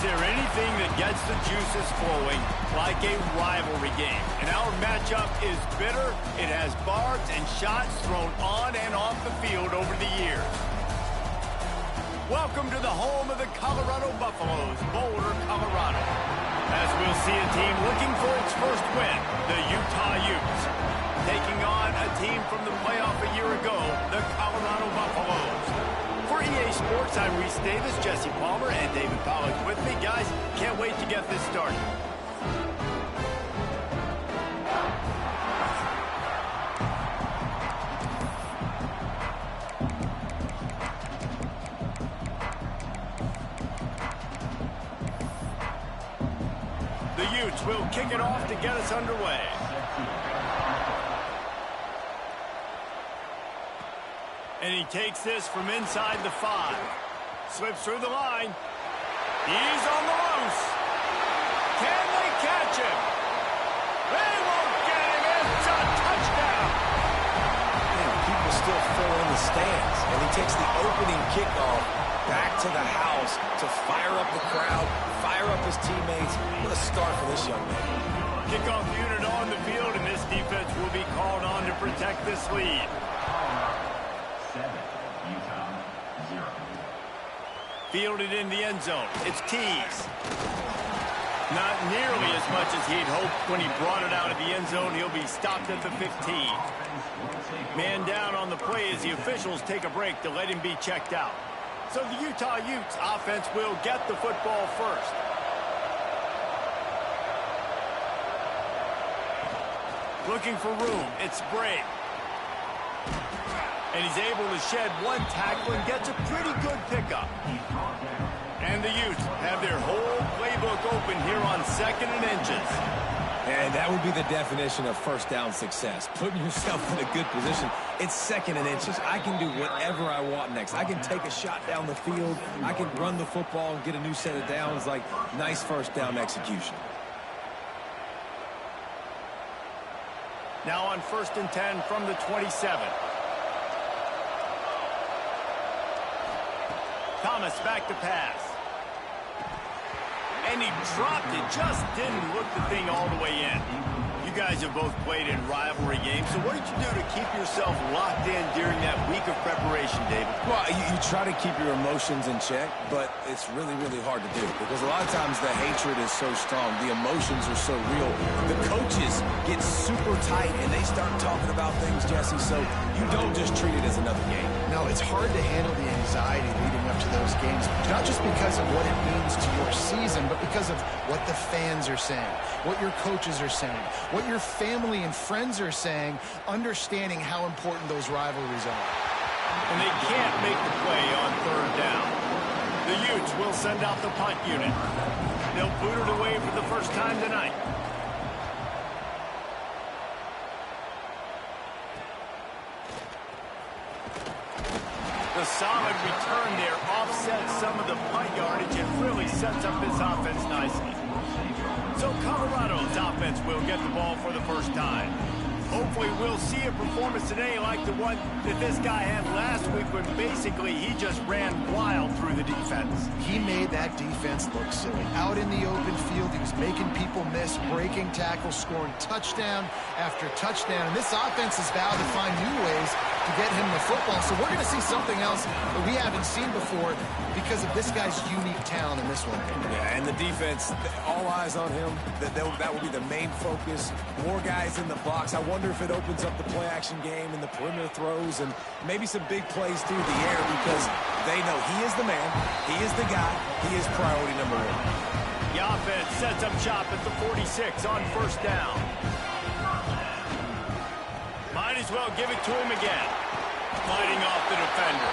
there anything that gets the juices flowing like a rivalry game? And our matchup is bitter. It has barbs and shots thrown on and off the field over the years. Welcome to the home of the Colorado Buffaloes, Boulder, Colorado. As we'll see a team looking for its first win, the Utah Utes. Taking on a team from the playoff a year ago, the Colorado Buffaloes. For EA Sports, I'm Reese Davis, Jesse Palmer, and David Pollack with me. Guys, can't wait to get this started. The Utes will kick it off to get us underway. And he takes this from inside the 5. Slips through the line. He's on the loose. Can they catch him? They won't get him. It's a touchdown. Man, people still fill in the stands. And he takes the opening kickoff back to the house to fire up the crowd, fire up his teammates. What a start for this young man. Kickoff unit on the field, and this defense will be called on to protect this lead. Fielded in the end zone. It's Tees. Not nearly as much as he'd hoped when he brought it out of the end zone. He'll be stopped at the 15. Man down on the play as the officials take a break to let him be checked out. So the Utah Utes offense will get the football first. Looking for room. It's Bray. And he's able to shed one tackle and gets a pretty good pickup. And the Utes have their whole playbook open here on 2nd and inches. And that would be the definition of first down success. Putting yourself in a good position. It's 2nd and inches. I can do whatever I want next. I can take a shot down the field. I can run the football and get a new set of downs. Like, nice first down execution. Now on 1st and 10 from the 27. Thomas back to pass. And he dropped it. Just didn't look the thing all the way in. You guys have both played in rivalry games, so what did you do to keep yourself locked in during that week of preparation, David? Well, you try to keep your emotions in check, but it's really, really hard to do because a lot of times the hatred is so strong. The emotions are so real. The coaches get super tight, and they start talking about things, Jesse, so you don't just treat it as another game. No, it's hard to handle the anxiety leading up to those games, not just because of what it means to your season, but because of what the fans are saying, what your coaches are saying, what your family and friends are saying, understanding how important those rivalries are. And they can't make the play on 3rd down. The Utes will send out the punt unit. They'll boot it away for the first time tonight. The solid return there offsets some of the punt yardage and really sets up this offense nicely. So Colorado's offense will get the ball for the first time. Hopefully we'll see a performance today like the one that this guy had last week when basically he just ran wild through the defense. He made that defense look silly. Out in the open field, he was making people miss, breaking tackles, scoring touchdown after touchdown. And this offense has vowed to find new ways to get him the football. So we're going to see something else that we haven't seen before because of this guy's unique talent in this one. Yeah, and the defense, all eyes on him. That will be the main focus. More guys in the box. I wonder if it opens up the play-action game and the perimeter throws and maybe some big plays through the air because they know he is the man, he is the guy, he is priority number 1. The offense sets up shop at the 46 on 1st down. Might as well give it to him again. Fighting off the defender.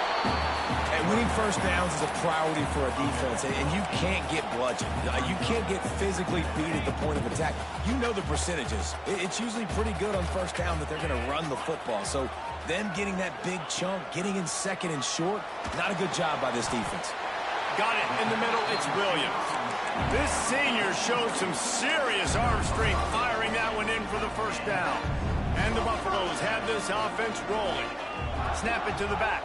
And winning first downs is a priority for a defense, and you can't get bludgeoned. You can't get physically beat at the point of attack. You know the percentages. It's usually pretty good on 1st down that they're going to run the football. So them getting that big chunk, getting in 2nd and short, not a good job by this defense. Got it in the middle. It's Williams. This senior showed some serious arm strength firing that one in for the 1st down. And the Buffaloes have this offense rolling. Snap it to the back.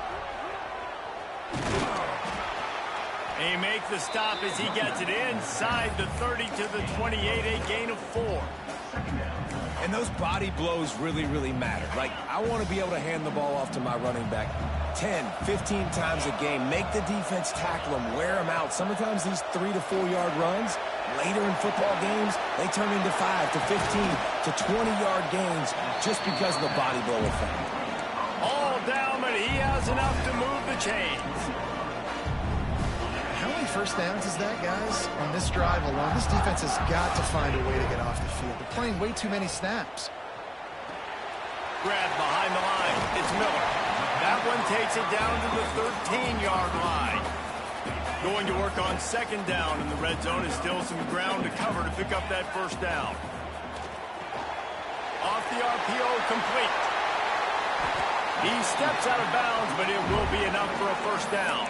He makes the stop as he gets it inside the 30 to the 28, a gain of 4. And those body blows really, really matter. Like, I want to be able to hand the ball off to my running back 10, 15 times a game. Make the defense tackle them, wear them out. Sometimes these 3 to 4 yard runs, later in football games, they turn into 5 to 15 to 20-yard gains just because of the body blow effect. All down, but he has enough to move the chains. How many first downs is that, guys? On this drive alone, this defense has got to find a way to get off the field. They're playing way too many snaps. Grab behind the line. It's Miller. That one takes it down to the 13-yard line. Going to work on second down in the red zone. Is still some ground to cover to pick up that first down. Off the RPO, complete. He steps out of bounds, but it will be enough for a first down.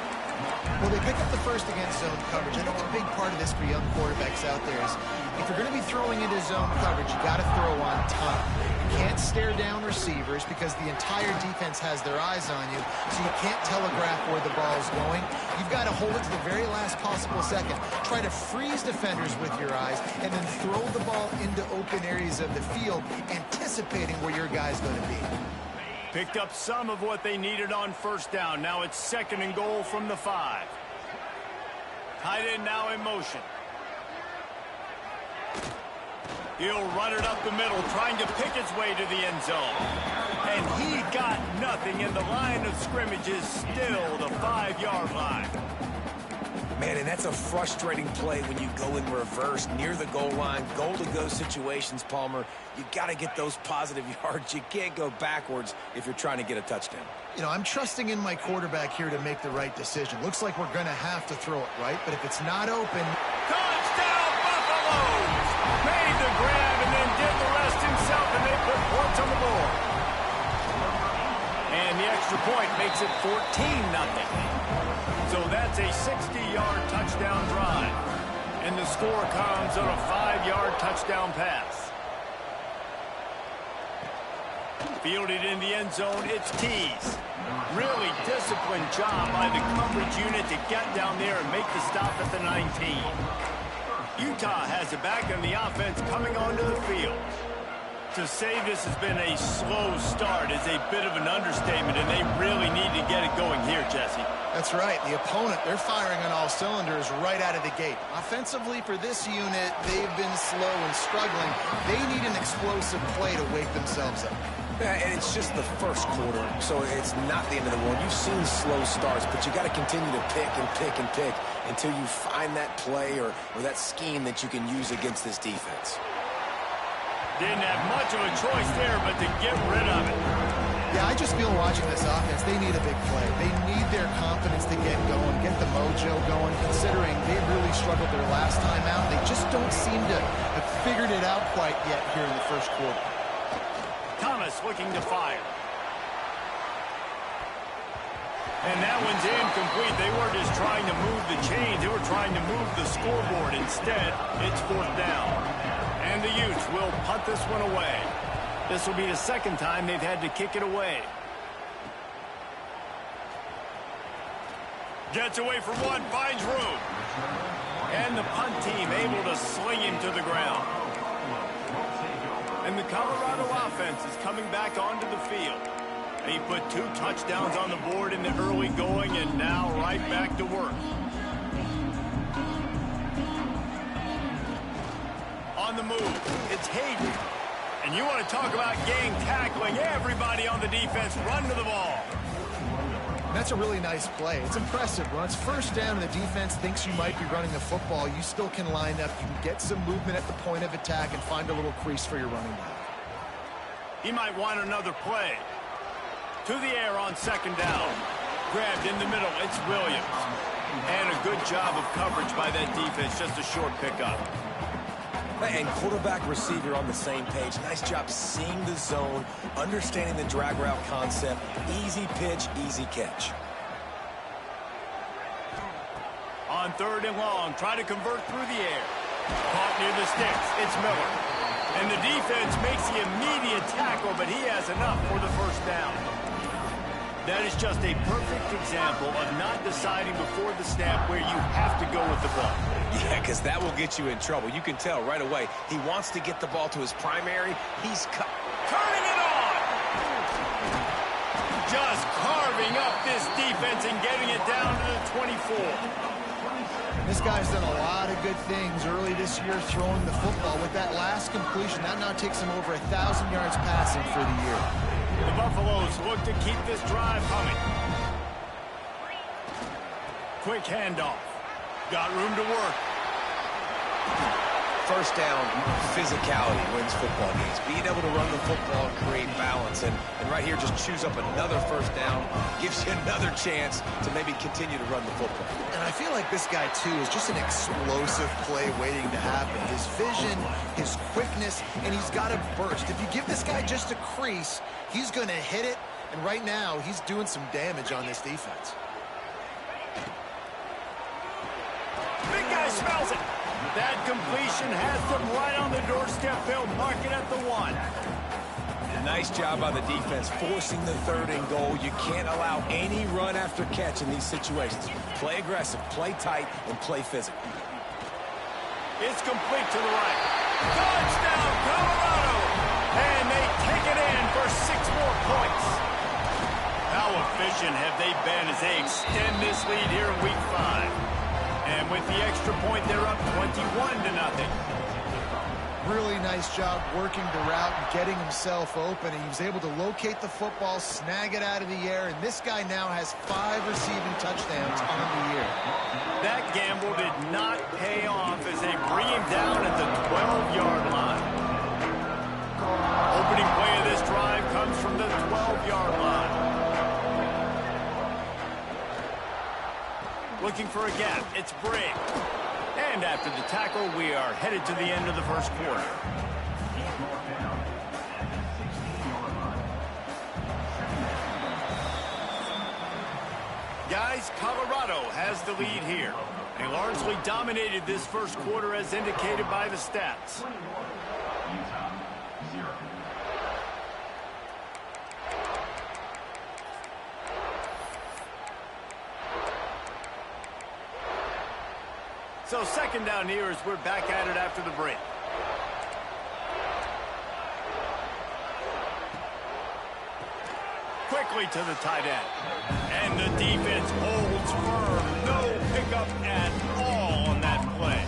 Well, they pick up the first against zone coverage. I think a big part of this for young quarterbacks out there is if you're going to be throwing into zone coverage, you got to throw on time. You can't stare down receivers because the entire defense has their eyes on you, so you can't telegraph where the ball is going. You've got to hold it to the very last possible second. Try to freeze defenders with your eyes and then throw the ball into open areas of the field, anticipating where your guy's going to be. Picked up some of what they needed on first down. Now it's second and goal from the 5. Tight end now in motion. He'll run it up the middle, trying to pick his way to the end zone. And he got nothing, and the line of scrimmage is still the 5-yard line. Man, and that's a frustrating play when you go in reverse near the goal line, goal-to-go situations, Palmer. You got to get those positive yards. You can't go backwards if you're trying to get a touchdown. You know, I'm trusting in my quarterback here to make the right decision. Looks like we're going to have to throw it, right? But if it's not open... Touchdown, Buffaloes! Made the grab and then did the rest himself, and they put points on the board. And the extra point makes it 14-0. So that's a 60-yard touchdown drive. And the score comes on a 5-yard touchdown pass. Fielded in the end zone, it's Tease. Really disciplined job by the coverage unit to get down there and make the stop at the 19. Utah has it back on the offense coming onto the field. To say this has been a slow start is a bit of an understatement, and they really need to get it going here, Jesse. That's right. The opponent, they're firing on all cylinders right out of the gate. Offensively, for this unit, they've been slow and struggling. They need an explosive play to wake themselves up. Yeah, and it's just the first quarter, so it's not the end of the world. You've seen slow starts, but you got to continue to pick and pick and pick until you find that play or that scheme that you can use against this defense. Didn't have much of a choice there, but to get rid of it. Yeah, I just feel watching this offense, they need a big play. They need their confidence to get going, get the mojo going, considering they really struggled their last time out. They just don't seem to have figured it out quite yet here in the first quarter. Thomas looking to fire. And that one's incomplete. They were just trying to move the chains. They were trying to move the scoreboard. Instead, it's fourth down. And the Utes will punt this one away. This will be the second time they've had to kick it away. Gets away from one, finds room. And the punt team able to sling him to the ground. And the Colorado offense is coming back onto the field. He put 2 touchdowns on the board in the early going, and now right back to work. On the move, it's Hayden. And you want to talk about game tackling. Everybody on the defense run to the ball. That's a really nice play. It's impressive. When it's first down and the defense thinks you might be running the football, you still can line up. You can get some movement at the point of attack and find a little crease for your running back. He might want another play. To the air on second down. Grabbed in the middle. It's Williams. And a good job of coverage by that defense. Just a short pickup. And quarterback receiver on the same page. Nice job seeing the zone, understanding the drag route concept. Easy pitch, easy catch. On third and long, try to convert through the air. Caught near the sticks. It's Miller. And the defense makes the immediate tackle, but he has enough for the first down. That is just a perfect example of not deciding before the snap where you have to go with the ball. Yeah, because that will get you in trouble. You can tell right away he wants to get the ball to his primary. He's turning it on. Just carving up this defense and getting it down to the 24. This guy's done a lot of good things early this year throwing the football. With that last completion, that now takes him over 1,000 yards passing for the year. The Buffaloes look to keep this drive humming. Quick handoff. Got room to work. First down, physicality wins football games. Being able to run the football and create balance. And right here, just choose up another first down. Gives you another chance to maybe continue to run the football. And I feel like this guy, too, is just an explosive play waiting to happen. His vision, his quickness, and he's got a burst. If you give this guy just a crease, he's going to hit it. And right now, he's doing some damage on this defense. Big guy smells it. That completion has them right on the doorstep. They'll mark it at the 1. Nice job by the defense forcing the 3rd and goal. You can't allow any run after catch in these situations. Play aggressive, play tight, and play physical. It's complete to the right. Touchdown, Colorado! And they take it in for 6 more points. How efficient have they been as they extend this lead here in Week 5? And with the extra point, they're up 21-0. Really nice job working the route and getting himself open. And he was able to locate the football, snag it out of the air, and this guy now has 5 receiving touchdowns on the year. That gamble did not pay off as they bring him down at the 12-yard line. Opening play of this drive comes from the 12-yard line. Looking for a gap. It's Briggs. And after the tackle, we are headed to the end of the first quarter. Guys, Colorado has the lead here. They largely dominated this first quarter as indicated by the stats. So second down here as we're back at it after the break. Quickly to the tight end. And the defense holds firm. No pickup at all on that play.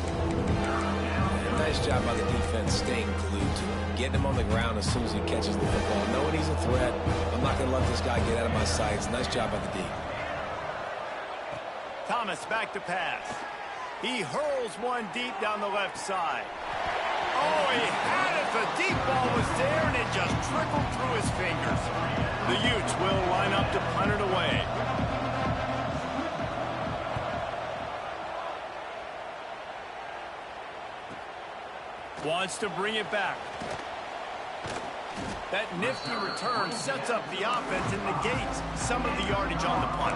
Nice job by the defense staying glued to him. Getting him on the ground as soon as he catches the football. Knowing he's a threat. I'm not going to let this guy get out of my sights. Nice job by the D. Thomas back to pass. He hurls one deep down the left side. Oh, he had it. The deep ball was there, and it just trickled through his fingers. The Utes will line up to punt it away. Wants to bring it back. That nifty return sets up the offense and negates some of the yardage on the punt.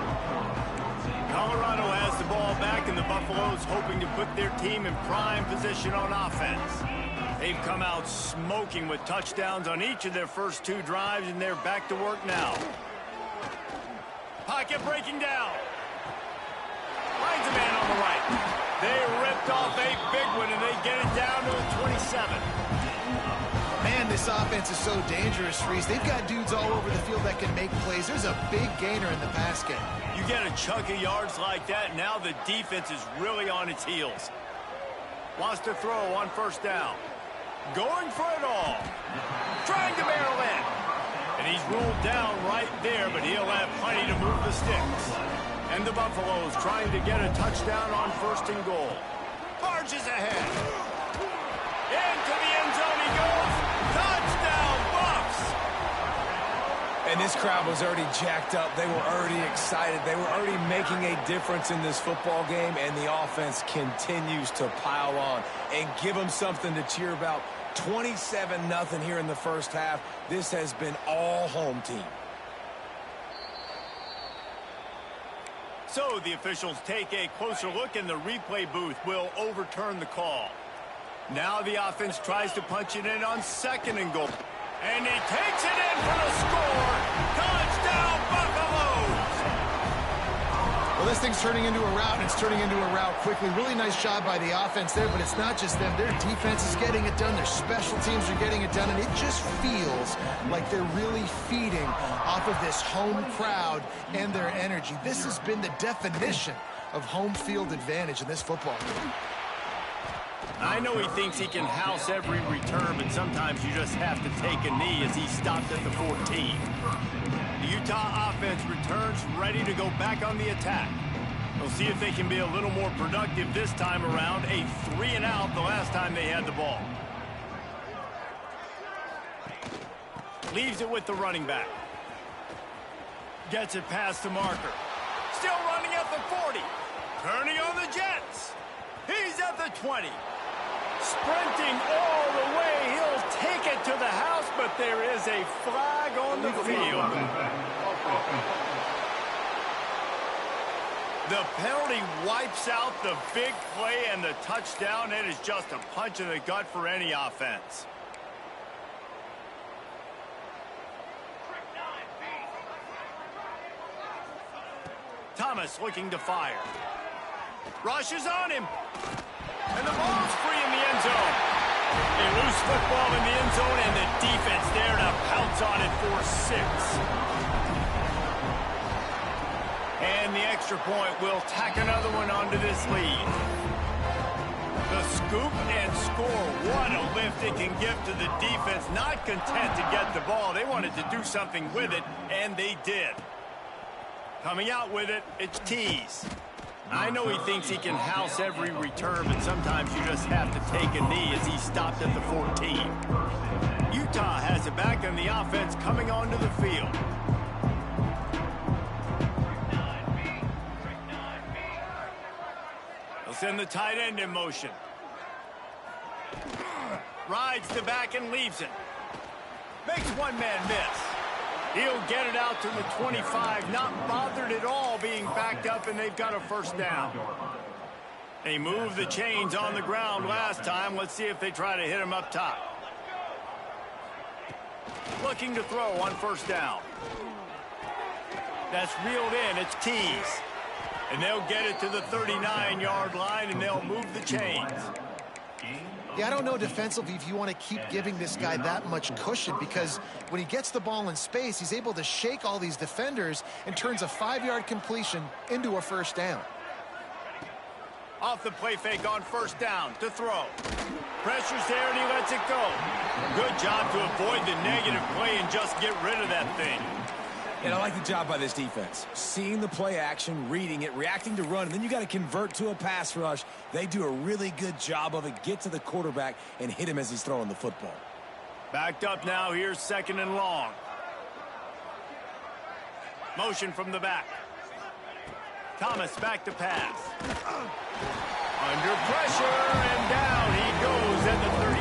Colorado has the ball back, and the Buffaloes hoping to put their team in prime position on offense. They've come out smoking with touchdowns on each of their first 2 drives, and they're back to work now. Pocket breaking down. Finds a man on the right. They ripped off a big one, and they get it down to the 27. Man, this offense is so dangerous, Reese. They've got dudes all over the field that can make plays. There's a big gainer in the pass game. You get a chunk of yards like that, now the defense is really on its heels. Wants to throw on first down. Going for it all. Trying to barrel in. And he's ruled down right there, but he'll have plenty to move the sticks. And the Buffaloes trying to get a touchdown on first and goal. Barges ahead. Into the end zone he goes. Touchdown, Buffs! And this crowd was already jacked up. They were already excited. They were already making a difference in this football game, and the offense continues to pile on and give them something to cheer about. 27-0 here in the first half. This has been all home team. So the officials take a closer look, and the replay booth will overturn the call. Now the offense tries to punch it in on second and goal. And he takes it in for the score. Touchdown, Buffaloes! Well, this thing's turning into a rout, and it's turning into a rout quickly. Really nice job by the offense there, but it's not just them. Their defense is getting it done. Their special teams are getting it done, and it just feels like they're really feeding off of this home crowd and their energy. This has been the definition of home field advantage in this football game. I know he thinks he can house every return, but sometimes you just have to take a knee as he stopped at the 14. The Utah offense returns ready to go back on the attack. We'll see if they can be a little more productive this time around. A 3-and-out the last time they had the ball. Leaves it with the running back. Gets it past the marker. Still running at the 40. Turning on the Jets. He's at the 20. Sprinting all the way. He'll take it to the house, but there is a flag on the field. The penalty wipes out the big play and the touchdown. It is just a punch in the gut for any offense. Thomas looking to fire. Rushes on him. And the ball's free in the end zone. A loose football in the end zone, and the defense there to pounce on it for 6. And the extra point will tack another one onto this lead. The scoop and score. What a lift it can give to the defense. Not content to get the ball. They wanted to do something with it, and they did. Coming out with it, it's Tease. I know he thinks he can house every return, but sometimes you just have to take a knee as he stopped at the 14. Utah has it back, and the offense coming onto the field. They'll send the tight end in motion. Rides the back and leaves it. Makes one man miss. He'll get it out to the 25, not bothered at all being backed up, and they've got a first down. They moved the chains on the ground last time. Let's see if they try to hit him up top. Looking to throw on first down. That's reeled in. It's Tease. And they'll get it to the 39-yard line, and they'll move the chains. Yeah, I don't know defensively if you want to keep giving this guy that much cushion, because when he gets the ball in space, he's able to shake all these defenders and turns a 5-yard completion into a first down. Off the play fake on first down to throw. Pressure's there and he lets it go. Good job to avoid the negative play and just get rid of that thing. And I like the job by this defense. Seeing the play action, reading it, reacting to run, and then you got to convert to a pass rush. They do a really good job of it. Get to the quarterback and hit him as he's throwing the football. Backed up now. Here's 2nd and long. Motion from the back. Thomas back to pass. Under pressure and down he goes at the 33.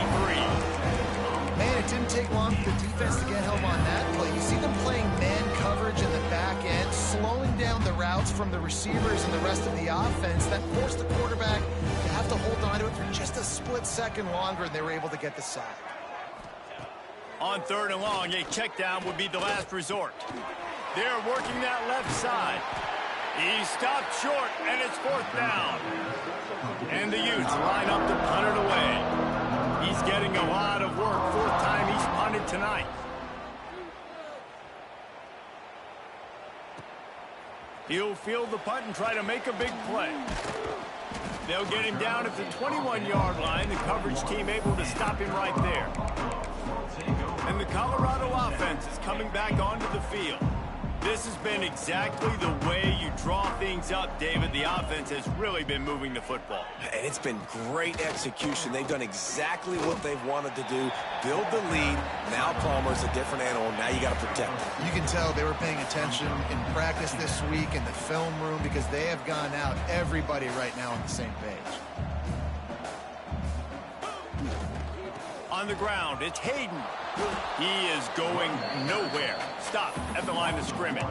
Man, it didn't take long for the defense to get home on that play. You see them playing man coverage in the back end, slowing down the routes from the receivers and the rest of the offense. That forced the quarterback to have to hold on to it for just a split second longer, and they were able to get the sack. On 3rd and long, a check down would be the last resort. They're working that left side. He stopped short, and it's 4th down. And the Utes line up to punt it away. He's getting a lot of work. 4th time he's punted tonight. He'll field the punt and try to make a big play. They'll get him down at the 21-yard line. The coverage team able to stop him right there. And the Colorado offense is coming back onto the field. This has been exactly the way you draw things up, David. The offense has really been moving the football. And it's been great execution. They've done exactly what they've wanted to do. Build the lead. Now Palmer's a different animal. Now you got to protect him. You can tell they were paying attention in practice this week in the film room, because they have gone out, everybody right now on the same page. On the ground, it's Hayden. He is going nowhere. Stop at the line of scrimmage.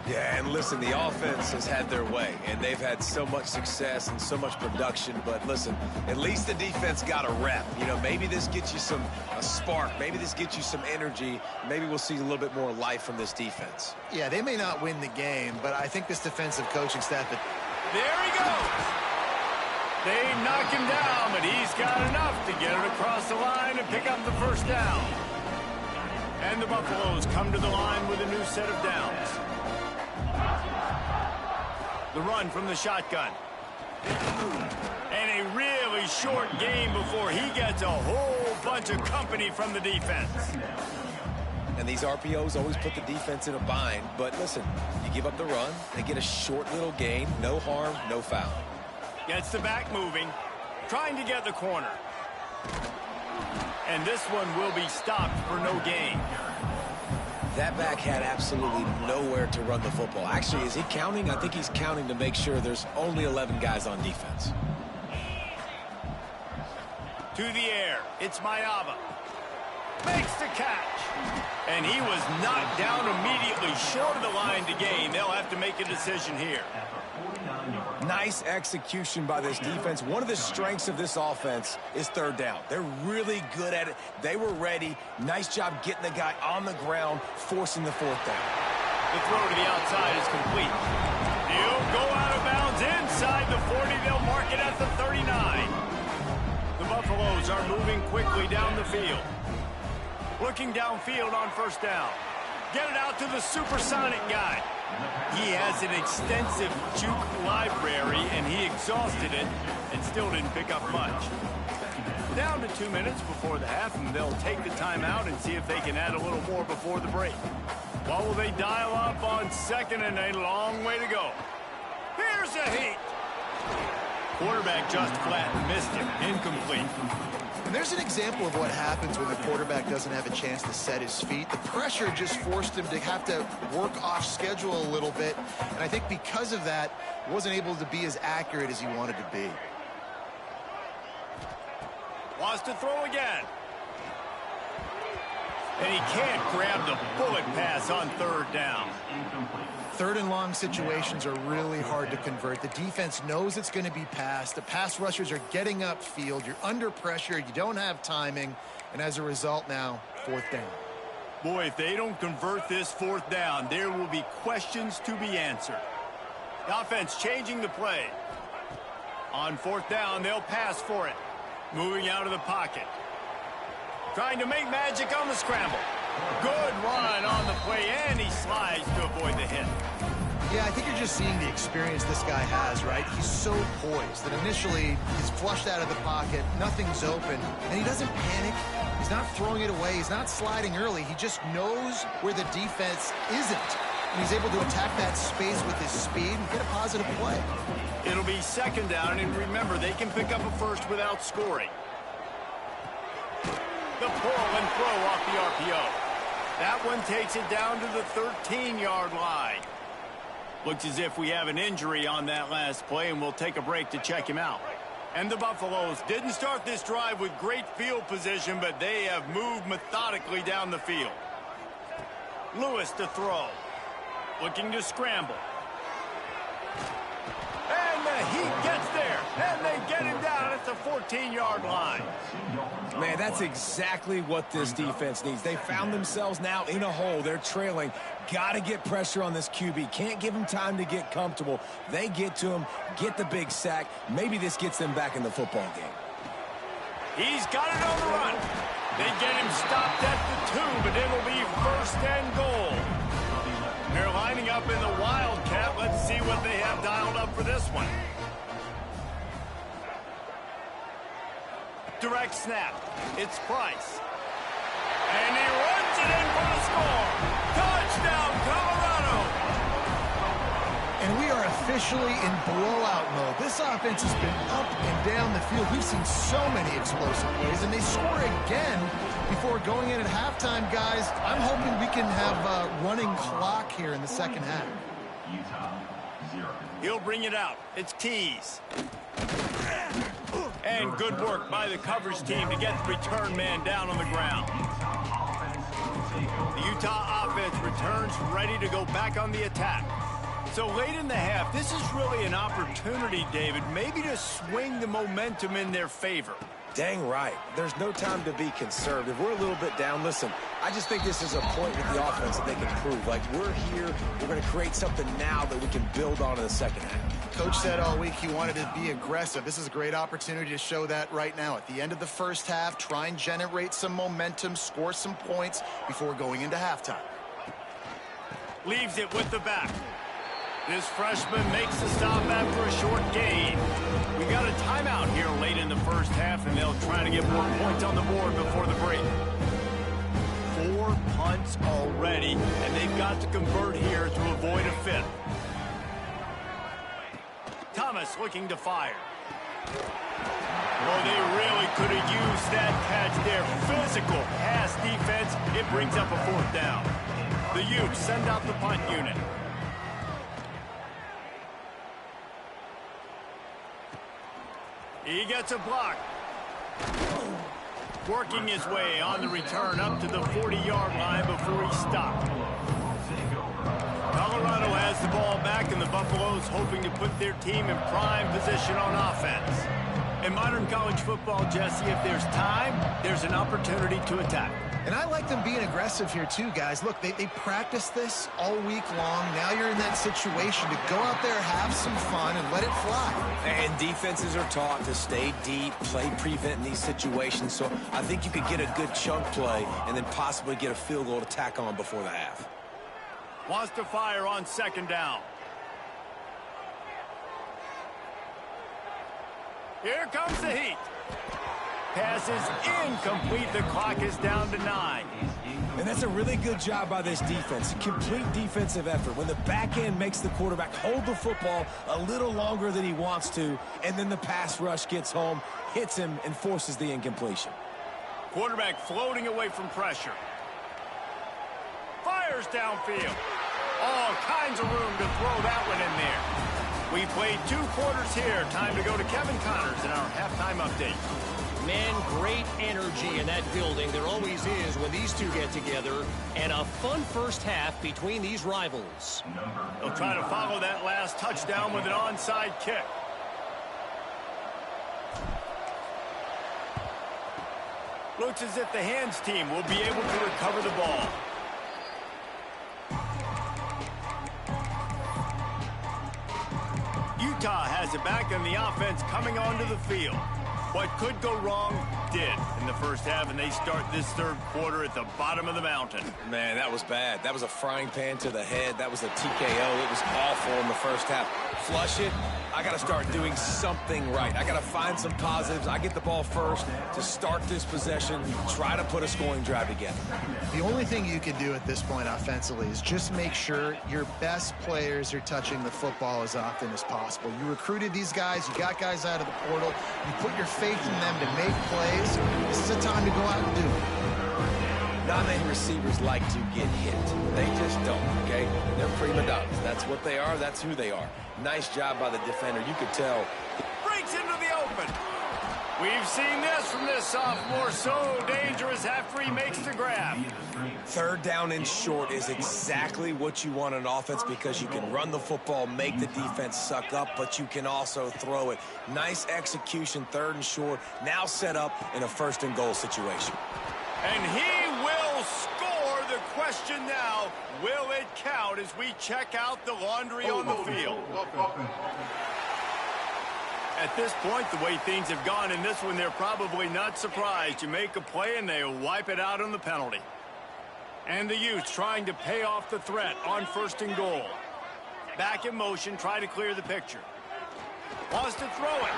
Yeah, and listen, the offense has had their way, and they've had so much success and so much production. But listen, at least the defense got a rep. You know, maybe this gets you a spark. Maybe this gets you some energy. Maybe we'll see a little bit more life from this defense. Yeah, they may not win the game, but I think this defensive coaching staff... There he goes. They knock him down, but he's got enough to get it across the line and pick up the first down. And the Buffaloes come to the line with a new set of downs. The run from the shotgun. And a really short game before he gets a whole bunch of company from the defense. And these RPOs always put the defense in a bind. But listen, you give up the run, they get a short little gain. No harm, no foul. Gets the back moving, trying to get the corner. And this one will be stopped for no gain. That back had absolutely nowhere to run the football. Actually, is he counting? I think he's counting to make sure there's only 11 guys on defense. To the air, it's Mayava. Makes the catch. And he was knocked down immediately short of the line to gain. They'll have to make a decision here. Nice execution by this defense. One of the strengths of this offense is third down. They're really good at it. They were ready. Nice job getting the guy on the ground, forcing the fourth down. The throw to the outside is complete. He'll go out of bounds inside the 40. They'll mark it at the 39. The Buffaloes are moving quickly down the field. Looking downfield on first down. Get it out to the supersonic guy. He has an extensive juke library, and he exhausted it and still didn't pick up much. Down to 2 minutes before the half, and they'll take the timeout and see if they can add a little more before the break. What will they dial up on second and a long way to go? Here's a heat. Quarterback just flat missed him. Incomplete. And there's an example of what happens when the quarterback doesn't have a chance to set his feet. The pressure just forced him to have to work off schedule a little bit. And I think because of that, wasn't able to be as accurate as he wanted to be. Wants to throw again. And he can't grab the bullet pass on third down. Third and long situations are really hard to convert. The defense knows it's going to be passed. The pass rushers are getting upfield. You're under pressure. You don't have timing. And as a result now, fourth down. Boy, if they don't convert this fourth down, there will be questions to be answered. The offense changing the play. On fourth down, they'll pass for it. Moving out of the pocket. Trying to make magic on the scramble. Good run on the play, and he slides to avoid the hit. Yeah, I think you're just seeing the experience this guy has, right? He's so poised that initially he's flushed out of the pocket, nothing's open, and he doesn't panic. He's not throwing it away. He's not sliding early. He just knows where the defense isn't. And he's able to attack that space with his speed and get a positive play. It'll be second down, and remember, they can pick up a first without scoring. The pull and throw off the RPO. That one takes it down to the 13-yard line. Looks as if we have an injury on that last play, and we'll take a break to check him out. And the Buffaloes didn't start this drive with great field position, but they have moved methodically down the field. Lewis to throw. Looking to scramble. And the Heat gets there, and they get him down at the 14-yard line. Man, that's exactly what this defense needs. They found themselves now in a hole. They're trailing. Got to get pressure on this QB. Can't give him time to get comfortable. They get to him, get the big sack. Maybe this gets them back in the football game. He's got it on the run. They get him stopped at the 2, but it'll be first and goal. They're lining up in the Wildcat. Let's see what they have dialed up for this one. Direct snap. It's Price. And he runs it in for the score. Touchdown, Colorado. And we are officially in blowout mode. This offense has been up and down the field. We've seen so many explosive plays, and they score again before going in at halftime, guys. I'm hoping we can have a running clock here in the second half. He'll bring it out. It's Tease. And good work by the coverage team to get the return man down on the ground. The Utah offense returns ready to go back on the attack. So late in the half, this is really an opportunity, David, maybe to swing the momentum in their favor. Dang right. There's no time to be conservative. We're a little bit down. Listen, I just think this is a point with the offense that they can prove. Like, we're here, we're going to create something now that we can build on in the second half. Coach said all week he wanted to be aggressive. This is a great opportunity to show that right now. At the end of the first half, try and generate some momentum, score some points before going into halftime. Leaves it with the back. This freshman makes the stop after a short gain. We got a timeout here late in the first half, and they'll try to get more points on the board before the break. 4 punts already, and they've got to convert here to avoid a fifth. Thomas looking to fire. Well, they really could have used that catch there. Physical pass defense. It brings up a 4th down. The Utes send out the punt unit. He gets a block. Working his way on the return up to the 40-yard line before he stopped. Colorado has the ball back, and the Buffaloes hoping to put their team in prime position on offense. In modern college football, Jesse, if there's time, there's an opportunity to attack. And I like them being aggressive here too, guys. Look, they practice this all week long. Now you're in that situation to go out there, have some fun, and let it fly. And defenses are taught to stay deep, play prevent in these situations. So I think you could get a good chunk play and then possibly get a field goal to tack on before the half. Wants to fire on 2nd down. Here comes the heat. Pass is incomplete. The clock is down to 9. And that's a really good job by this defense. Complete defensive effort. When the back end makes the quarterback hold the football a little longer than he wants to, and then the pass rush gets home, hits him, and forces the incompletion. Quarterback floating away from pressure. Fires downfield. All kinds of room to throw that one in there. We played 2 quarters here. Time to go to Kevin Connors in our halftime update. Man, great energy in that building. There always is when these two get together. And a fun first half between these rivals. They'll try to follow that last touchdown with an onside kick. Looks as if the hands team will be able to recover the ball. Utah has it back, and the offense coming onto the field. What could go wrong did in the first half, and they start this 3rd quarter at the bottom of the mountain. Man, that was bad. That was a frying pan to the head. That was a TKO. It was awful in the first half. Flush it. I got to start doing something right. I got to find some positives. I get the ball first to start this possession, try to put a scoring drive together. The only thing you can do at this point offensively is just make sure your best players are touching the football as often as possible. You recruited these guys. You got guys out of the portal. You put your faith in them to make plays. This is a time to go out and do it. Not many receivers like to get hit. They just don't, okay? They're prima donnas. That's what they are. That's who they are. Nice job by the defender. You could tell. Breaks into the open. We've seen this from this sophomore. So dangerous after he makes the grab. 3rd down and short is exactly what you want in offense because you can run the football, make the defense suck up, but you can also throw it. Nice execution, 3rd and short. Now set up in a 1st and goal situation. And he will score. The question now, will it count as we check out the laundry on the field? At this point, the way things have gone in this one, they're probably not surprised. You make a play and they wipe it out on the penalty. And the Utes trying to pay off the threat on 1st and goal. Back in motion, try to clear the picture. Wants to throw it.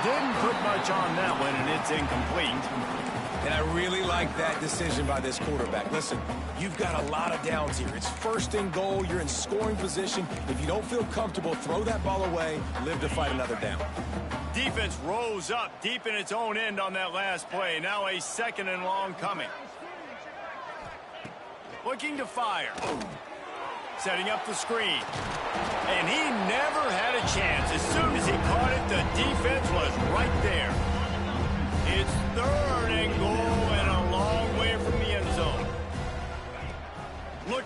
Didn't put much on that one, and it's incomplete. And I really like that decision by this quarterback. Listen, you've got a lot of downs here. It's 1st and goal. You're in scoring position. If you don't feel comfortable, throw that ball away. Live to fight another down. Defense rose up deep in its own end on that last play. Now a 2nd and long coming. Looking to fire. Setting up the screen. And he never had a chance. As soon as he caught it, the defense was right there. It's 3rd and goal and a long way from the end zone.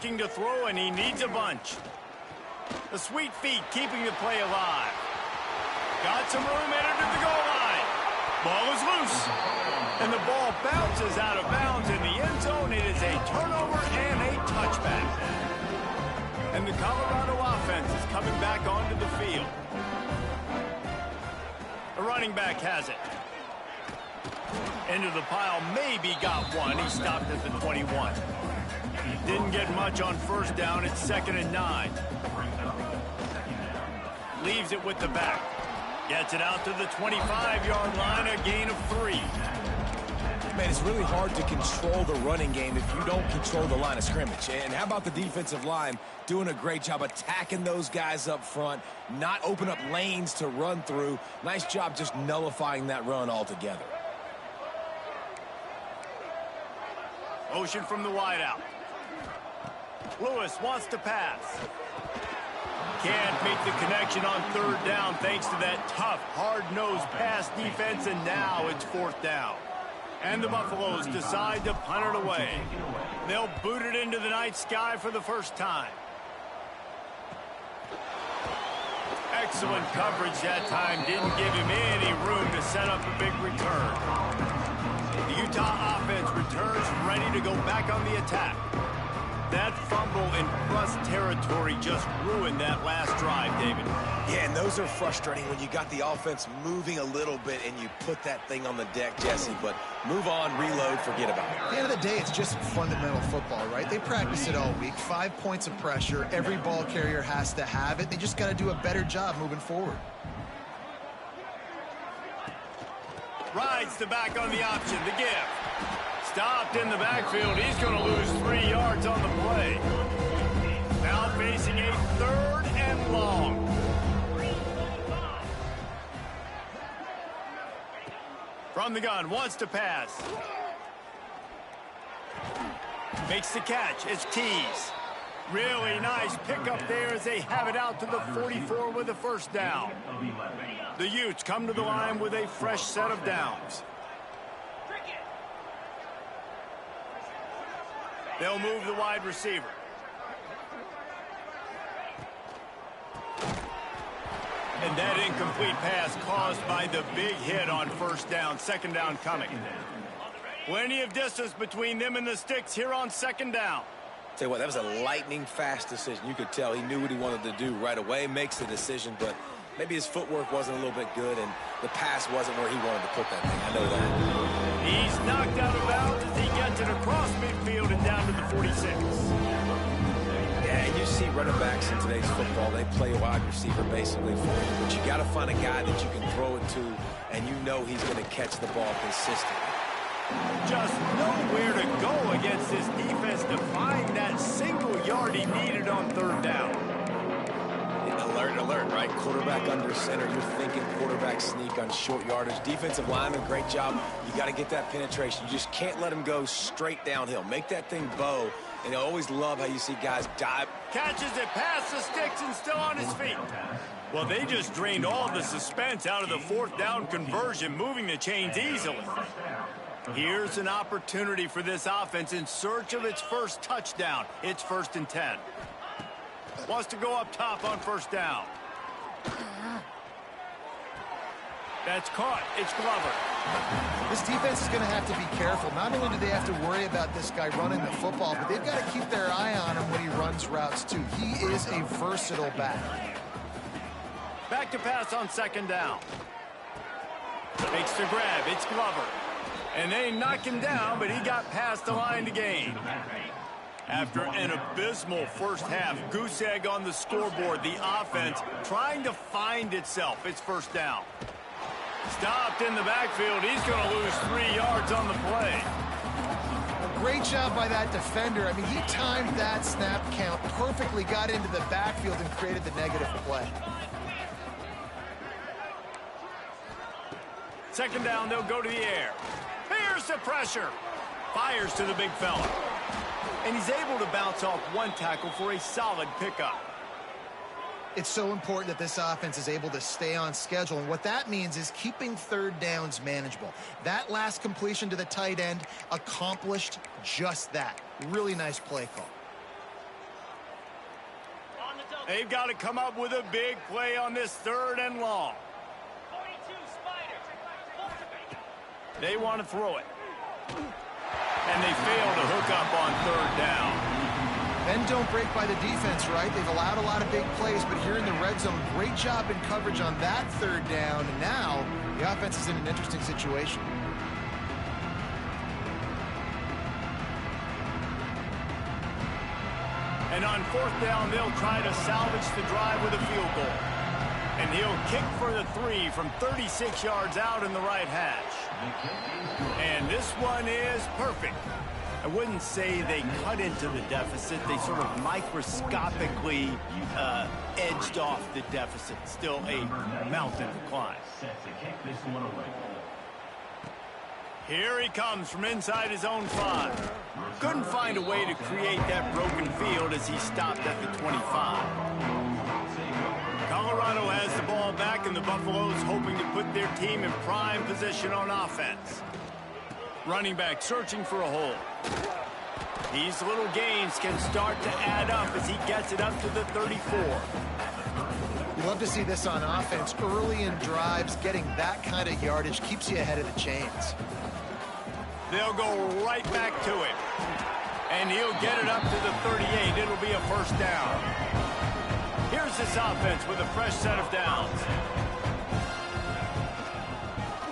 looking to throw, and he needs a bunch. The sweet feet keeping the play alive. Got some room, entered to the goal line. Ball is loose. And the ball bounces out of bounds in the end zone. It is a turnover and a touchback. And the Colorado offense is coming back onto the field. The running back has it. Into the pile, maybe got one. He stopped at the 21. Didn't get much on first down. It's 2nd and 9. Leaves it with the back. Gets it out to the 25-yard line, a gain of 3. Man, it's really hard to control the running game if you don't control the line of scrimmage. And how about the defensive line doing a great job attacking those guys up front, not open up lanes to run through. Nice job just nullifying that run altogether. Motion from the wideout. Lewis wants to pass. Can't make the connection on 3rd down thanks to that tough, hard-nosed pass defense, and now it's 4th down. And the Buffaloes decide to punt it away. They'll boot it into the night sky for the first time. Excellent coverage that time. Didn't give him any room to set up a big return. The Utah offense returns ready to go back on the attack. That fumble in plus territory just ruined that last drive, David. Yeah, and those are frustrating when you got the offense moving a little bit and you put that thing on the deck, Jesse. But move on, reload, forget about it. At the end of the day, it's just fundamental football, right? They practice it all week. 5 points of pressure. Every ball carrier has to have it. They just got to do a better job moving forward. Rides the back on the option, the give. Stopped in the backfield. He's going to lose 3 yards on the play. Now facing a 3rd and long. From the gun, wants to pass. Makes the catch. It's Tease. Really nice pickup there as they have it out to the 44 with a 1st down. The Utes come to the line with a fresh set of downs. They'll move the wide receiver. And that incomplete pass caused by the big hit on 1st down. 2nd down coming. Plenty of distance between them and the sticks here on 2nd down. Tell you what, that was a lightning-fast decision. You could tell he knew what he wanted to do right away, makes the decision, but maybe his footwork wasn't a little bit good, and the pass wasn't where he wanted to put that thing. I know that. He's knocked out of bounds as he gets it across midfield and down to the 46. Yeah, and you see running backs in today's football, they play wide receiver basically for you, but you got to find a guy that you can throw it to, and you know he's going to catch the ball consistently. Just nowhere to go against this defense to find that single yard he needed on 3rd down. Alert, alert, right? Quarterback under center. You're thinking quarterback sneak on short yardage. Defensive lineman, great job. You got to get that penetration. You just can't let him go straight downhill. Make that thing bow. And I always love how you see guys dive. Catches it past the sticks and still on his feet. Well, they just drained all the suspense out of the 4th down conversion, moving the chains easily. Here's an opportunity for this offense in search of its first touchdown. It's 1st and 10. Wants to go up top on 1st down. That's caught. It's Glover. This defense is going to have to be careful. Not only do they have to worry about this guy running the football, but they've got to keep their eye on him when he runs routes too. He is a versatile back. Back to pass on 2nd down. Makes the grab. It's Glover. And they knock him down, but he got past the line to gain. After an abysmal first half, goose egg on the scoreboard, the offense trying to find itself. It's 1st down. Stopped in the backfield. He's going to lose 3 yards on the play. A great job by that defender. I mean, he timed that snap count perfectly, got into the backfield and created the negative play. 2nd down, they'll go to the air. Here's the pressure. Fires to the big fella. And he's able to bounce off 1 tackle for a solid pickup. It's so important that this offense is able to stay on schedule, and what that means is keeping 3rd downs manageable. That last completion to the tight end accomplished just that. Really nice play call. They've got to come up with a big play on this 3rd and long. They want to throw it. And they fail to hook up on 3rd down. Bend don't break by the defense, right? They've allowed a lot of big plays, but here in the red zone, great job in coverage on that 3rd down. And now the offense is in an interesting situation. And on 4th down, they'll try to salvage the drive with a field goal. And he'll kick for the 3 from 36 yards out in the right hash. And this one is perfect. I wouldn't say they cut into the deficit. They sort of microscopically edged off the deficit. Still a mountain to climb. Here he comes from inside his own 5. Couldn't find a way to create that broken field as he stopped at the 25. Colorado has the ball back, and the Buffaloes hoping to put their team in prime position on offense. Running back searching for a hole. These little gains can start to add up as he gets it up to the 34. You love to see this on offense. Early in drives, getting that kind of yardage keeps you ahead of the chains. They'll go right back to it. And he'll get it up to the 38. It'll be a 1st down. Here's this offense with a fresh set of downs.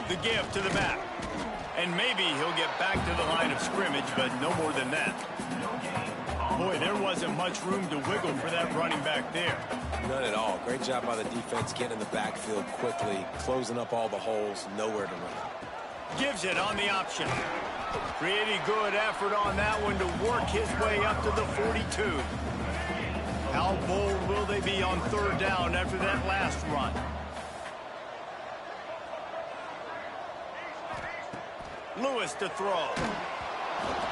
The give to the back. And maybe he'll get back to the line of scrimmage, but no more than that. Boy, there wasn't much room to wiggle for that running back there. None at all. Great job by the defense getting in the backfield quickly, closing up all the holes, nowhere to run. Gives it on the option. Pretty good effort on that one to work his way up to the 42. How bold will they be on 3rd down after that last run? Lewis to throw.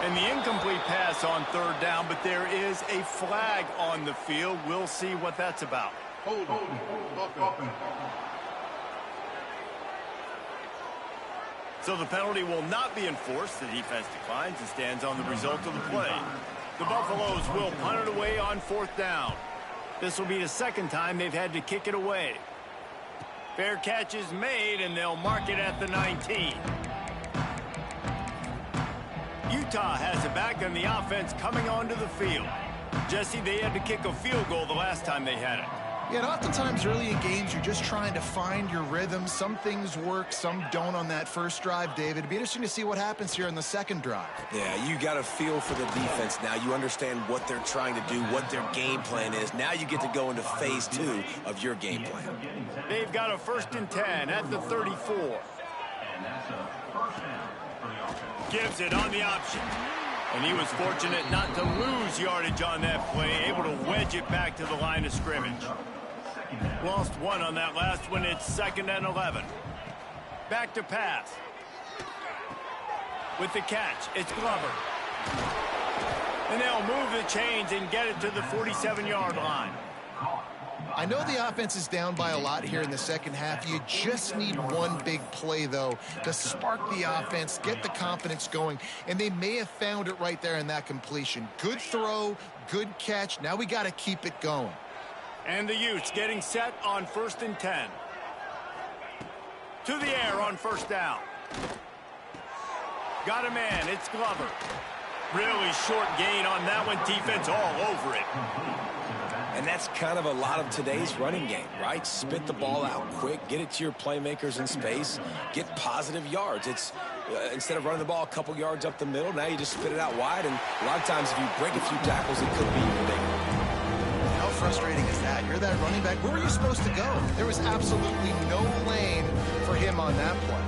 And the incomplete pass on 3rd down, but there is a flag on the field. We'll see what that's about. So the penalty will not be enforced. The defense declines and stands on the result of the play. The Buffaloes will punt it away on 4th down. This will be the 2nd time they've had to kick it away. Fair catch is made, and they'll mark it at the 19. Utah has it back, and the offense coming onto the field. Jesse, they had to kick a field goal the last time they had it. Yeah, and oftentimes early in games, you're just trying to find your rhythm. Some things work, some don't on that first drive, David. It'd be interesting to see what happens here in the 2nd drive. Yeah, you got a feel for the defense now. You understand what they're trying to do, what their game plan is. Now you get to go into phase 2 of your game plan. They've got a 1st and 10 at the 34. Gives it on the option. And he was fortunate not to lose yardage on that play, able to wedge it back to the line of scrimmage. Lost 1 on that last one. It's 2nd and 11. Back to pass. With the catch, it's Glover. And they'll move the chains and get it to the 47-yard line. I know the offense is down by a lot here in the 2nd half. You just need one big play, though, to spark the offense, get the confidence going, and they may have found it right there in that completion. Good throw, good catch. Now we got to keep it going. And the Utes getting set on 1st and 10. To the air on 1st down. Got a man. It's Glover. Really short gain on that one. Defense all over it. And that's kind of a lot of today's running game, right? Spit the ball out quick, get it to your playmakers in space, get positive yards. It's instead of running the ball a couple yards up the middle, now you just spit it out wide, and a lot of times if you break a few tackles, it could be even bigger. How frustrating is that? You're that running back. Where were you supposed to go? There was absolutely no lane for him on that play.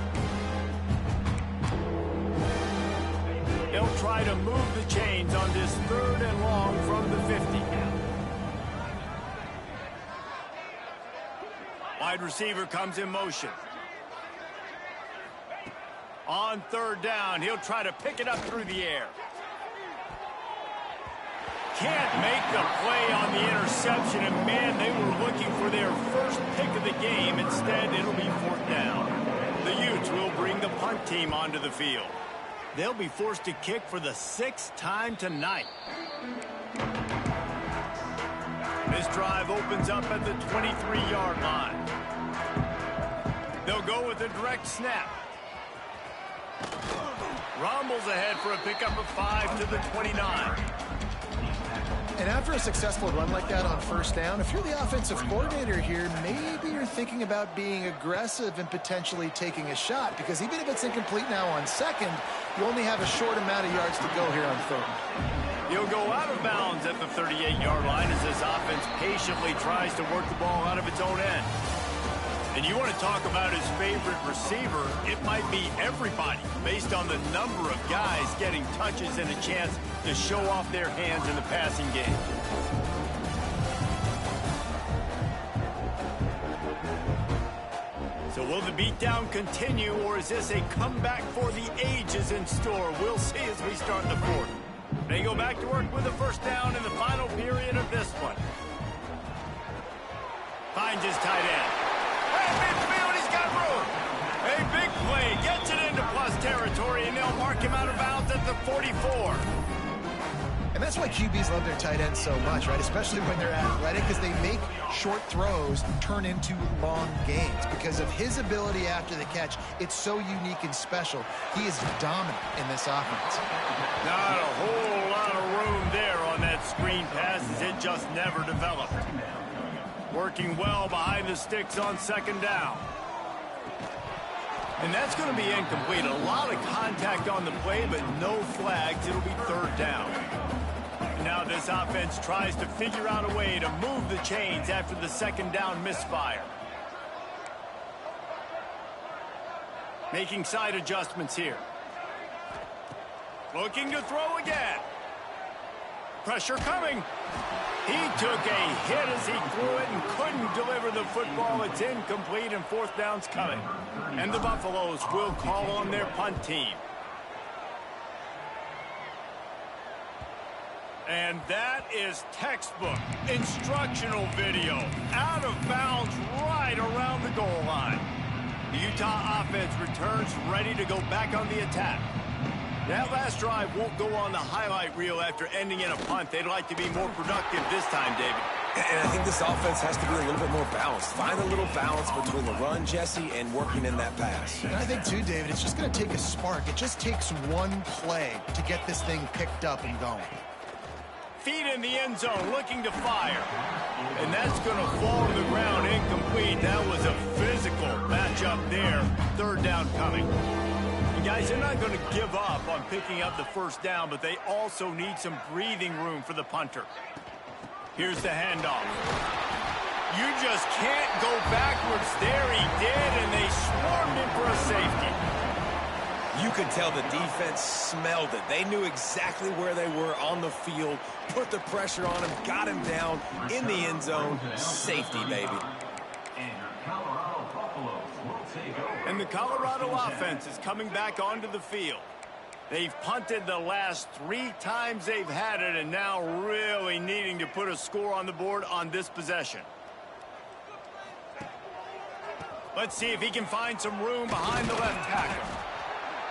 They'll try to move the chains on this 3rd and long from the 50. Wide receiver comes in motion. On 3rd down, he'll try to pick it up through the air. Can't make the play on the interception, and man, they were looking for their first pick of the game. Instead, it'll be 4th down. The Utes will bring the punt team onto the field. They'll be forced to kick for the 6th time tonight. This drive opens up at the 23-yard line. They'll go with a direct snap. Rumbles ahead for a pickup of 5 to the 29. And after a successful run like that on first down, if you're the offensive coordinator here, maybe you're thinking about being aggressive and potentially taking a shot, because even if it's incomplete now on second, you only have a short amount of yards to go here on third. He'll go out of bounds at the 38-yard line as this offense patiently tries to work the ball out of its own end. And you want to talk about his favorite receiver, it might be everybody, based on the number of guys getting touches and a chance to show off their hands in the passing game. So will the beatdown continue, or is this a comeback for the ages in store? We'll see as we start the fourth. They go back to work with a first down in the final period of this one. Finds his tight end. Hey, midfield, he's got room. A big play, gets it into plus territory, and they'll mark him out of bounds at the 44. And that's why QBs love their tight ends so much, right? Especially when they're athletic, because they make short throws turn into long gains. Because of his ability after the catch, it's so unique and special. He is dominant in this offense. Not a whole lot of room there on that screen pass, as it just never developed. Working well behind the sticks on second down. And that's going to be incomplete. A lot of contact on the play, but no flags. It'll be third down. Now this offense tries to figure out a way to move the chains after the second down misfire. Making side adjustments here. Looking to throw again. Pressure coming. He took a hit as he threw it and couldn't deliver the football. It's incomplete and fourth down's coming. And the Buffaloes will call on their punt team. And that is textbook instructional video. Out of bounds right around the goal line. The Utah offense returns ready to go back on the attack. That last drive won't go on the highlight reel after ending in a punt. They'd like to be more productive this time, David. And I think this offense has to be a little bit more balanced. Find a little balance between the run, Jesse, and working in that pass. And I think, too, David, it's just going to take a spark. It just takes one play to get this thing picked up and going. Feet in the end zone, looking to fire. And that's going to fall to the ground incomplete. That was a physical matchup there. Third down coming. And guys, they're not going to give up on picking up the first down, but they also need some breathing room for the punter. Here's the handoff. You just can't go backwards. There he did, and they swarmed him for a safety. You could tell the defense smelled it. They knew exactly where they were on the field, put the pressure on him, got him down in the end zone. Safety, baby. And the Colorado offense is coming back onto the field. They've punted the last 3 times they've had it, and now really needing to put a score on the board on this possession. Let's see if he can find some room behind the left tackle.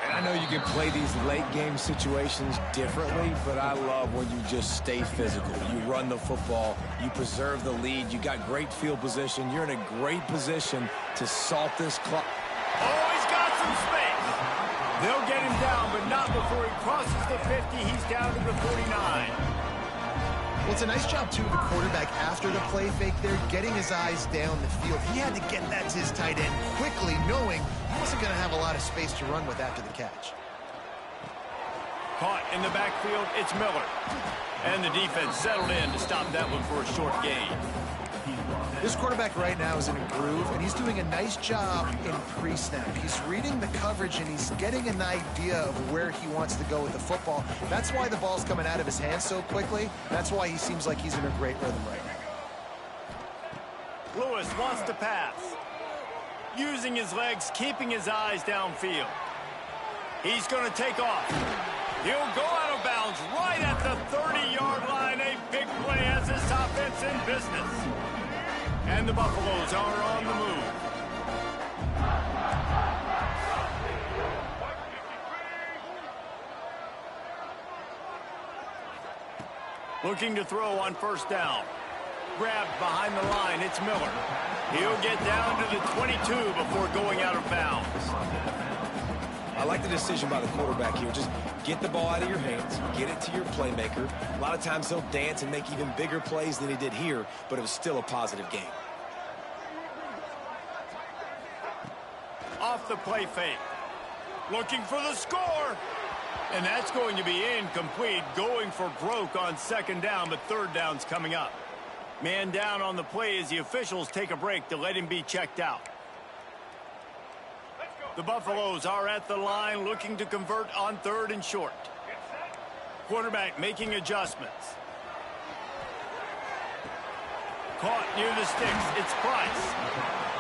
And I know you can play these late-game situations differently, but I love when you just stay physical. You run the football, you preserve the lead, you got great field position, you're in a great position to salt this clock. Oh, he's got some space. They'll get him down, but not before he crosses the 50. He's down to the 49. Well, it's a nice job, too, of the quarterback after the play fake there, getting his eyes down the field. He had to get that to his tight end quickly, knowing he wasn't going to have a lot of space to run with after the catch. Caught in the backfield, it's Miller. And the defense settled in to stop that one for a short gain. This quarterback right now is in a groove, and he's doing a nice job in pre-snap. He's reading the coverage, and he's getting an idea of where he wants to go with the football. That's why the ball's coming out of his hands so quickly. That's why he seems like he's in a great rhythm right now. Lewis wants to pass. Using his legs, keeping his eyes downfield. He's going to take off. He'll go out of bounds right at the 30-yard line. A big play has this offense in business. And the Buffaloes are on the move. Looking to throw on first down. grabbed behind the line. It's Miller. He'll get down to the 22 before going out of bounds. I like the decision by the quarterback here. Just get the ball out of your hands, get it to your playmaker. A lot of times he'll dance and make even bigger plays than he did here, but it was still a positive game. Off the play fake. Looking for the score. And that's going to be incomplete. Going for broke on second down, but third down's coming up. Man down on the play as the officials take a break to let him be checked out. The Buffaloes are at the line looking to convert on third and short. Quarterback making adjustments. Caught near the sticks. It's Price.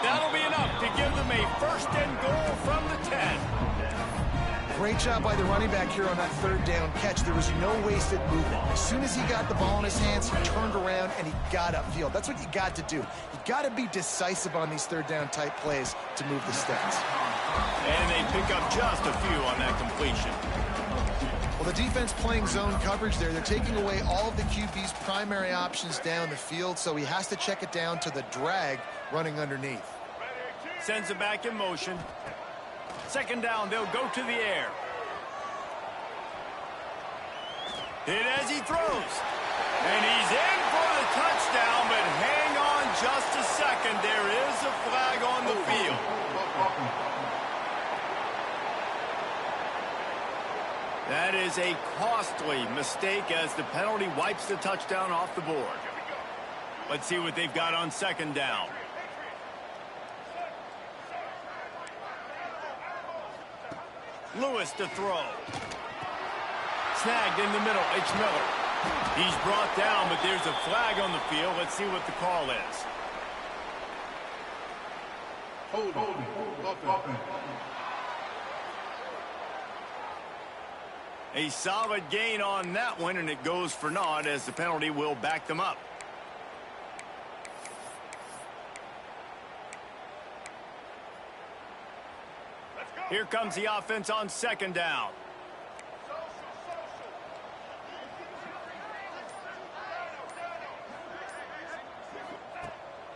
That'll be enough to give them a first and goal from the 10. Great job by the running back here on that third down catch. There was no wasted movement. As soon as he got the ball in his hands, he turned around and he got upfield. That's what you got to do. You got to be decisive on these third down type plays to move the stats. And they pick up just a few on that completion. Well, the defense playing zone coverage there. They're taking away all of the QB's primary options down the field, so he has to check it down to the drag running underneath. Sends it back in motion. Second down, they'll go to the air. Hit as he throws. And he's in for the touchdown, but hang on just a second. There is a flag on the field. That is a costly mistake as the penalty wipes the touchdown off the board. Let's see what they've got on second down. Lewis to throw. Snagged in the middle. It's Miller. He's brought down, but there's a flag on the field. Let's see what the call is. A solid gain on that one, and it goes for naught as the penalty will back them up. Here comes the offense on second down.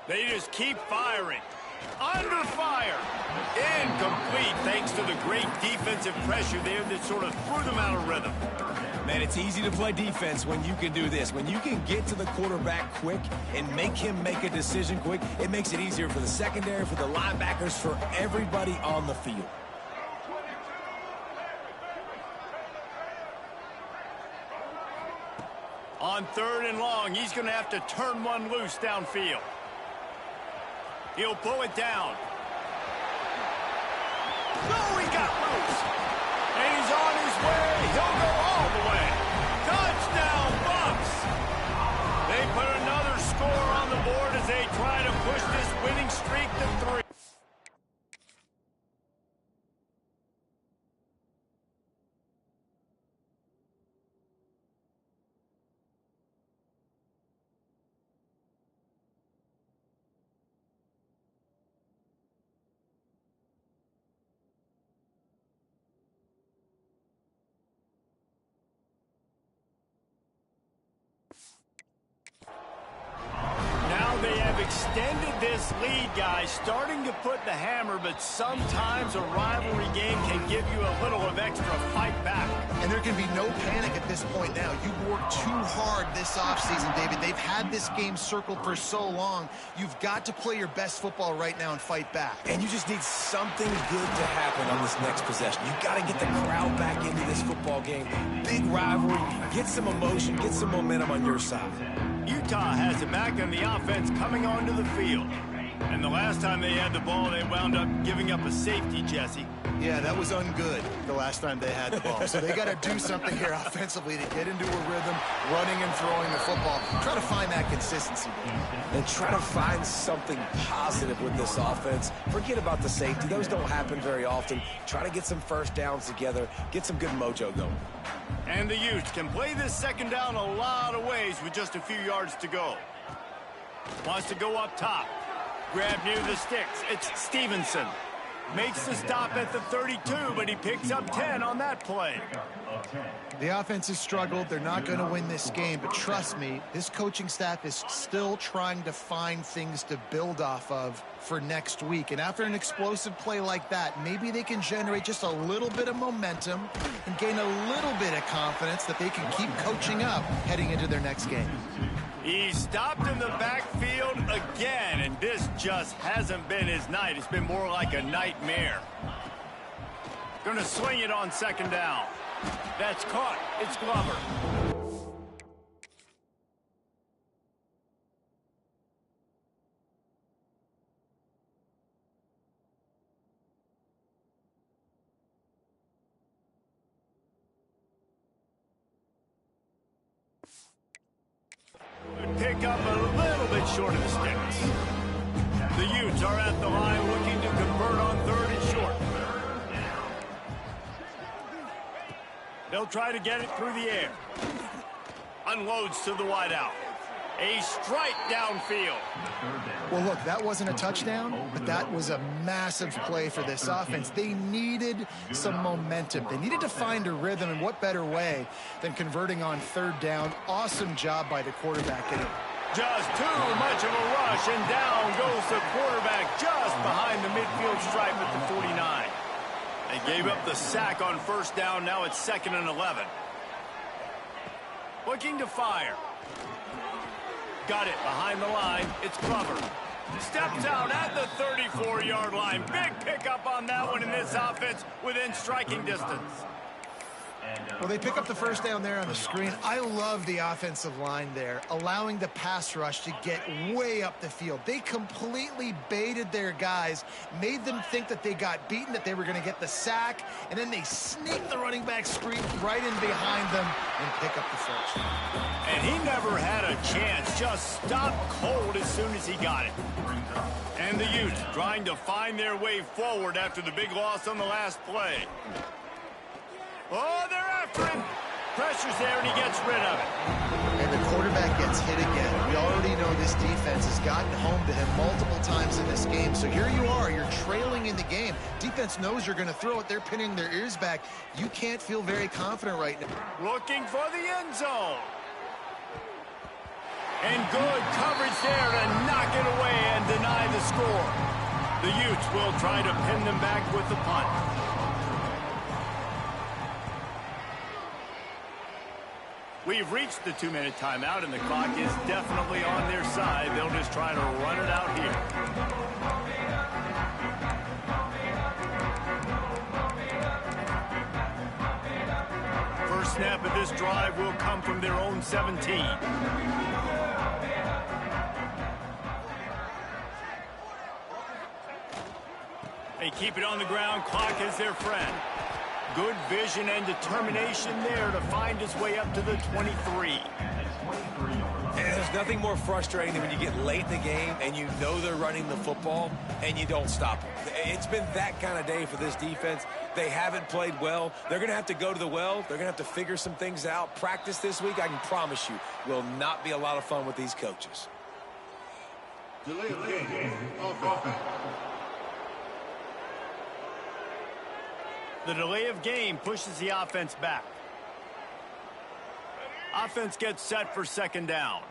They just keep firing. Under fire. Incomplete thanks to the great defensive pressure there that sort of threw them out of rhythm. Man, it's easy to play defense when you can do this. When you can get to the quarterback quick and make him make a decision quick, it makes it easier for the secondary, for the linebackers, for everybody on the field. On third and long, he's going to have to turn one loose downfield. He'll pull it down. No, he got loose. And he's on his way. He'll go all the way. Touchdown, Bucks. They put another score on the board as they try to push this winning streak to 3. They have extended this lead, guys, starting to put the hammer, but sometimes a rivalry game can give you a little of extra fight back. And there can be no panic at this point now. You've worked too hard this offseason, David. They've had this game circled for so long. You've got to play your best football right now and fight back. And you just need something good to happen on this next possession. You got to get the crowd back into this football game. Big rivalry. Get some emotion. Get some momentum on your side. Utah has it back on the offense coming onto the field. And the last time they had the ball, they wound up giving up a safety, Jesse. Yeah, that was ungood the last time they had the ball. So they got to do something here offensively to get into a rhythm, running and throwing the football. Try to find that consistency. And try to find something positive with this offense. Forget about the safety. Those don't happen very often. Try to get some first downs together. Get some good mojo going. And the Utes can play this second down a lot of ways with just a few yards to go. Wants to go up top. Grab near the sticks. It's Stevenson. Makes the stop at the 32, but he picks up 10 on that play. The offense has struggled. They're not going to win this game, but trust me, this coaching staff is still trying to find things to build off of for next week. And after an explosive play like that, maybe they can generate just a little bit of momentum and gain a little bit of confidence that they can keep coaching up heading into their next game. He stopped in the backfield again, and this just hasn't been his night. It's been more like a nightmare. Going to swing it on second down. That's caught. It's Glover. Pick up a little bit short of the sticks. The Utes are at the line looking to convert on 3rd and short. They'll try to get it through the air. Unloads to the wideout. A strike downfield. Well, look, that wasn't a touchdown, but that was a massive play for this offense. They needed some momentum. They needed to find a rhythm, and what better way than converting on 3rd down. Awesome job by the quarterback. Just too much of a rush, and down goes the quarterback just behind the midfield stripe at the 49. They gave up the sack on 1st down. Now it's 2nd and 11. Looking to fire. Got it behind the line. It's Glover. Steps out at the 34-yard line. Big pickup on that one in this offense within striking distance. Well, they pick up the 1st down there on the screen. I love the offensive line there, allowing the pass rush to get way up the field. They completely baited their guys, made them think that they got beaten, that they were going to get the sack, and then they sneak the running back screen right in behind them and pick up the 1st. And he never had a chance, just stopped cold as soon as he got it. And the Utes trying to find their way forward after the big loss on the last play. Oh, they're after him. Pressure's there, and he gets rid of it. And the quarterback gets hit again. We already know this defense has gotten home to him multiple times in this game. So here you are. You're trailing in the game. Defense knows you're going to throw it. They're pinning their ears back. You can't feel very confident right now. Looking for the end zone. And good coverage there to knock it away and deny the score. The Utes will try to pin them back with the punt. We've reached the 2-minute timeout, and the clock is definitely on their side. They'll just try to run it out here. First snap of this drive will come from their own 17. They keep it on the ground. Clock is their friend. Good vision and determination there to find his way up to the 23. And there's nothing more frustrating than when you get late in the game and you know they're running the football and you don't stop them. It's been that kind of day for this defense. They haven't played well. They're going to have to go to the well. They're going to have to figure some things out. Practice this week, I can promise you, will not be a lot of fun with these coaches. Delay of game of offense. The delay of game pushes the offense back. Offense gets set for 2nd down.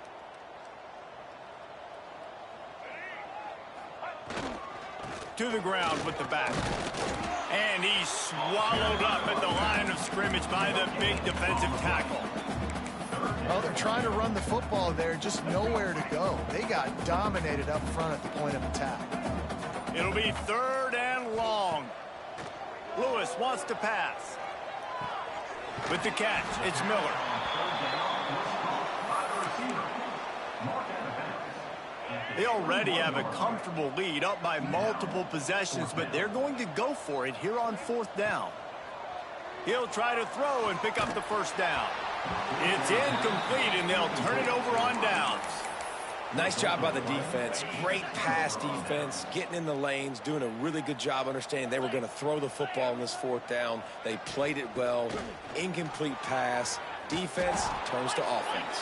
To the ground with the back. And he's swallowed up at the line of scrimmage by the big defensive tackle. Well, they're trying to run the football there, just nowhere to go. They got dominated up front at the point of attack. It'll be 3rd and long. Lewis wants to pass. With the catch, it's Miller. They already have a comfortable lead, up by multiple possessions, but they're going to go for it here on 4th down. He'll try to throw and pick up the 1st down. It's incomplete, and they'll turn it over on downs. Nice job by the defense. Great pass defense, getting in the lanes, doing a really good job understanding they were going to throw the football in this 4th down. They played it well. Incomplete pass. Defense turns to offense.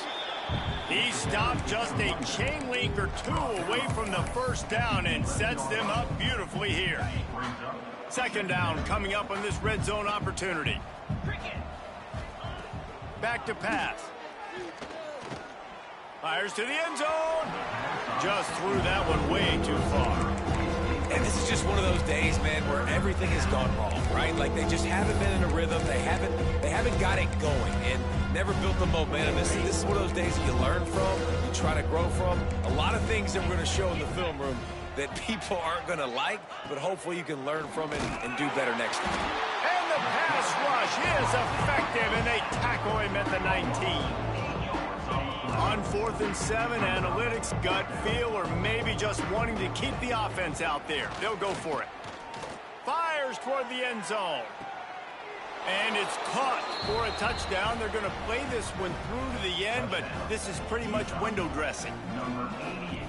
He stopped just a chain link or two away from the first down and sets them up beautifully here. Second down coming up on this red zone opportunity. Back to pass. Fires to the end zone. Just threw that one way too far. And this is just one of those days, man, where everything has gone wrong, right? Like they just haven't been in a rhythm. They haven't got it going and never built the momentum. This is one of those days that you learn from, you try to grow from. A lot of things that we're going to show in the film room that people aren't going to like, but hopefully you can learn from it and do better next time. And the pass rush is effective, and they tackle him at the 19. On 4th and 7, analytics, gut feel, or maybe just wanting to keep the offense out there. They'll go for it. Fires toward the end zone. And it's caught for a touchdown. They're going to play this one through to the end, but this is pretty much window dressing.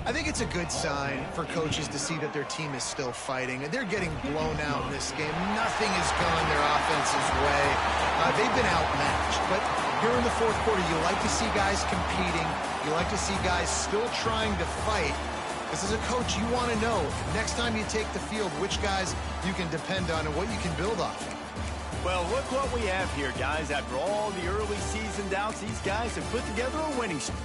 I think it's a good sign for coaches to see that their team is still fighting. They're getting blown out in this game. Nothing has gone their offense's way. They've been outmatched. But here in the fourth quarter, you like to see guys competing. You like to see guys still trying to fight. This is a coach, you want to know, next time you take the field, which guys you can depend on and what you can build off. Well, look what we have here, guys. After all the early season doubts, these guys have put together a winning streak.